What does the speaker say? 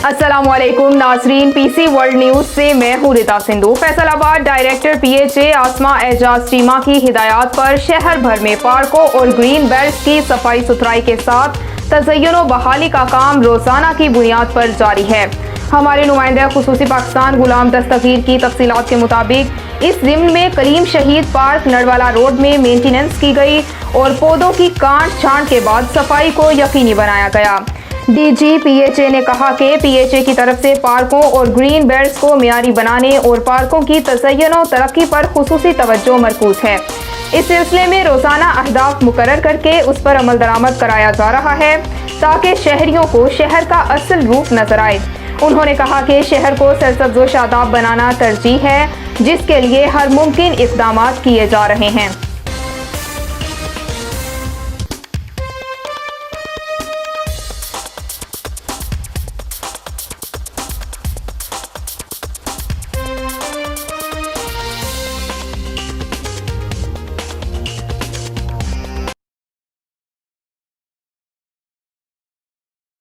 अस्सलामुअलैकुम नाजरीन, PC world news से मैं हूँ रिता सिंधु। फैसलाबाद डायरेक्टर पीएचए आसमा एजाज टीमा की हिदायत पर शहर भर में पार्कों और ग्रीन बेल्ट्स की सफाई सुथराई के साथ तज़य्युन बहाली का काम रोजाना की बुनियाद पर जारी है। हमारे नुमाइंदा खुसूसी पाकिस्तान गुलाम दस्तगीर की तफसीलात के मुताबिक इस ज़िम्न में करीम शहीद पार्क नडवाला रोड में मेंटेनेंस की गई और पौधों की काट छांट के बाद सफाई को यकीनी बनाया गया। डीजी पीएचए ने कहा कि पीएचए की तरफ से पार्कों और ग्रीन बेल्ट्स को मियारी बनाने और पार्कों की तज़य्युन और तरक्की पर खुसूसी तवज्जो मरकूज है। इस सिलसिले में रोजाना अहदाफ मुकर्रर करके उस पर अमल दरामद कराया जा रहा है ताकि शहरियों को शहर का असल रूप नजर आए। उन्होंने कहा कि शहर को सरसब्ज़ व शादाब बनाना तरजीह है, जिसके लिए हर मुमकिन इक़दाम किए जा रहे हैं।